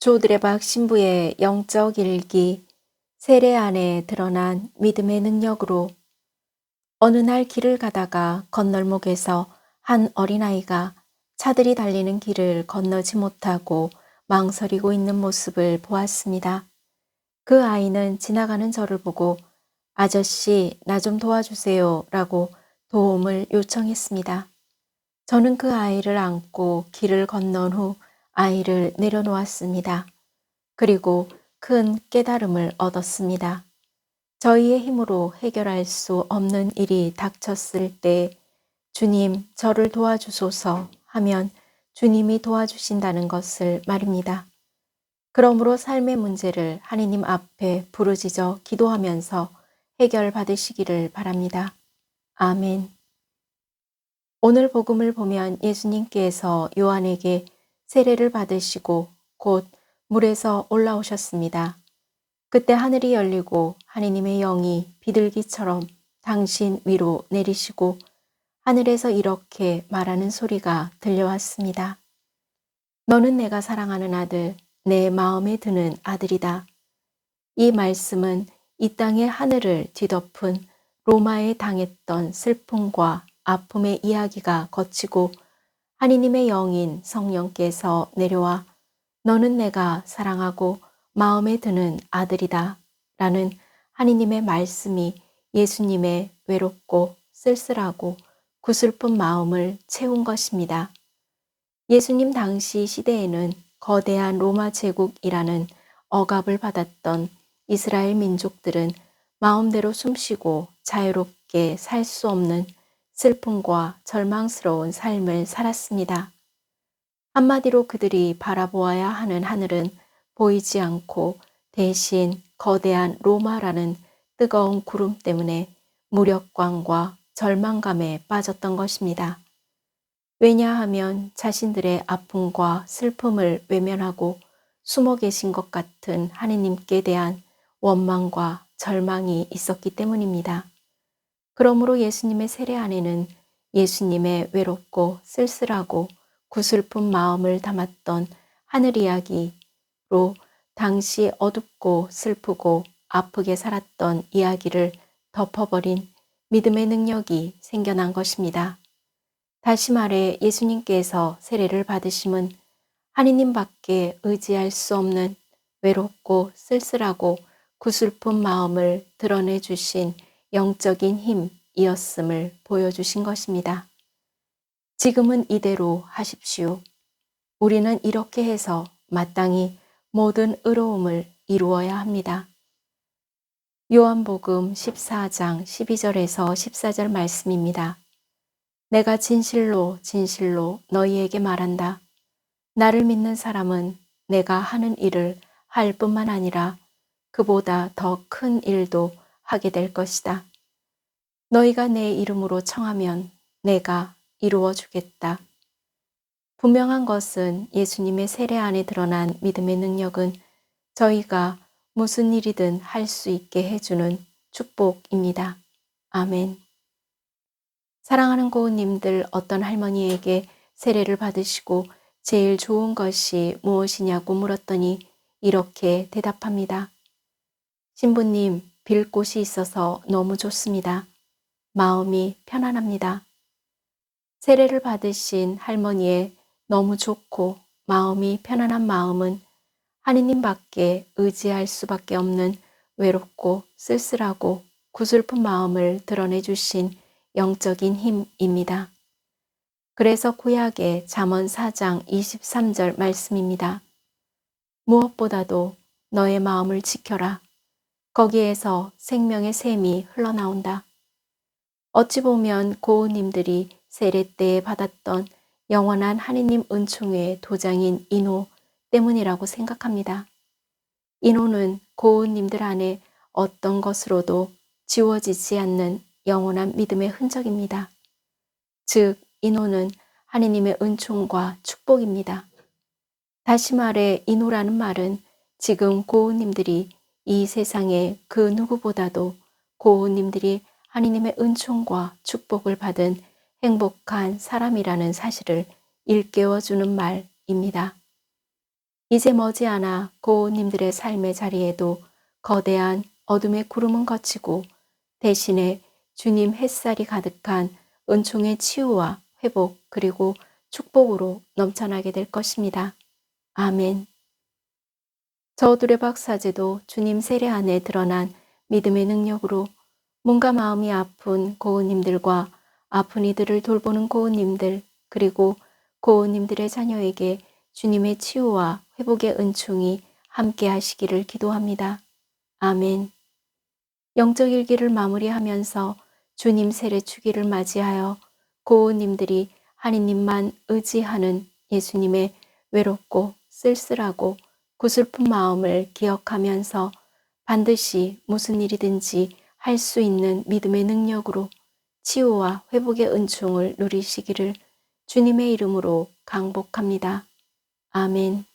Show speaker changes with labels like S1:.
S1: 조드레박 신부의 영적 일기, 세례 안에 드러난 믿음의 능력으로 어느 날 길을 가다가 건널목에서 한 어린아이가 차들이 달리는 길을 건너지 못하고 망설이고 있는 모습을 보았습니다. 그 아이는 지나가는 저를 보고 아저씨, 나 좀 도와주세요 라고 도움을 요청했습니다. 저는 그 아이를 안고 길을 건넌 후 아이를 내려놓았습니다. 그리고 큰 깨달음을 얻었습니다. 저희의 힘으로 해결할 수 없는 일이 닥쳤을 때 주님, 저를 도와주소서 하면 주님이 도와주신다는 것을 말입니다. 그러므로 삶의 문제를 하느님 앞에 부르짖어 기도하면서 해결받으시기를 바랍니다. 아멘. 오늘 복음을 보면 예수님께서 요한에게 세례를 받으시고 곧 물에서 올라오셨습니다. 그때 하늘이 열리고 하느님의 영이 비둘기처럼 당신 위로 내리시고 하늘에서 이렇게 말하는 소리가 들려왔습니다. 너는 내가 사랑하는 아들, 내 마음에 드는 아들이다. 이 말씀은 이 땅의 하늘을 뒤덮은 로마에 당했던 슬픔과 아픔의 이야기가 거치고 하느님의 영인 성령께서 내려와 너는 내가 사랑하고 마음에 드는 아들이다 라는 하느님의 말씀이 예수님의 외롭고 쓸쓸하고 구슬픈 마음을 채운 것입니다. 예수님 당시 시대에는 거대한 로마 제국이라는 억압을 받았던 이스라엘 민족들은 마음대로 숨쉬고 자유롭게 살 수 없는 슬픔과 절망스러운 삶을 살았습니다. 한마디로 그들이 바라보아야 하는 하늘은 보이지 않고 대신 거대한 로마라는 뜨거운 구름 때문에 무력감과 절망감에 빠졌던 것입니다. 왜냐하면 자신들의 아픔과 슬픔을 외면하고 숨어 계신 것 같은 하느님께 대한 원망과 절망이 있었기 때문입니다. 그러므로 예수님의 세례 안에는 예수님의 외롭고 쓸쓸하고 구슬픈 마음을 담았던 하늘 이야기로 당시 어둡고 슬프고 아프게 살았던 이야기를 덮어버린 믿음의 능력이 생겨난 것입니다. 다시 말해 예수님께서 세례를 받으심은 하느님밖에 의지할 수 없는 외롭고 쓸쓸하고 구슬픈 마음을 드러내 주신 영적인 힘이었음을 보여주신 것입니다. 지금은 이대로 하십시오. 우리는 이렇게 해서 마땅히 모든 의로움을 이루어야 합니다. 요한복음 14장 12절에서 14절 말씀입니다. 내가 진실로 진실로 너희에게 말한다. 나를 믿는 사람은 내가 하는 일을 할 뿐만 아니라 그보다 더 큰 일도 하게 될 것이다. 너희가 내 이름으로 청하면 내가 이루어 주겠다. 분명한 것은 예수님의 세례 안에 드러난 믿음의 능력은 저희가 무슨 일이든 할 수 있게 해주는 축복입니다. 아멘. 사랑하는 고우님들, 어떤 할머니에게 세례를 받으시고 제일 좋은 것이 무엇이냐고 물었더니 이렇게 대답합니다. 신부님, 빌 곳이 있어서 너무 좋습니다. 마음이 편안합니다. 세례를 받으신 할머니의 너무 좋고 마음이 편안한 마음은 하느님밖에 의지할 수밖에 없는 외롭고 쓸쓸하고 구슬픈 마음을 드러내 주신 영적인 힘입니다. 그래서 구약의 잠언 4장 23절 말씀입니다. 무엇보다도 너의 마음을 지켜라. 거기에서 생명의 샘이 흘러나온다. 어찌 보면 고우님들이 세례 때에 받았던 영원한 하느님 은총의 도장인 인호 때문이라고 생각합니다. 인호는 고우님들 안에 어떤 것으로도 지워지지 않는 영원한 믿음의 흔적입니다. 즉, 인호는 하느님의 은총과 축복입니다. 다시 말해 인호라는 말은 지금 고우님들이 이 세상의 그 누구보다도 고우님들이 하느님의 은총과 축복을 받은 행복한 사람이라는 사실을 일깨워주는 말입니다. 이제 머지않아 고우님들의 삶의 자리에도 거대한 어둠의 구름은 걷히고 대신에 주님 햇살이 가득한 은총의 치유와 회복 그리고 축복으로 넘쳐나게 될 것입니다. 아멘. 저들의 박사제도 주님 세례 안에 드러난 믿음의 능력으로 몸과 마음이 아픈 고우님들과 아픈 이들을 돌보는 고우님들 그리고 고우님들의 자녀에게 주님의 치유와 회복의 은총이 함께 하시기를 기도합니다. 아멘. 영적 일기를 마무리하면서 주님 세례 주기를 맞이하여 고우님들이 하느님만 의지하는 예수님의 외롭고 쓸쓸하고 구슬픈 마음을 기억하면서 반드시 무슨 일이든지 할 수 있는 믿음의 능력으로 치유와 회복의 은총을 누리시기를 주님의 이름으로 강복합니다. 아멘.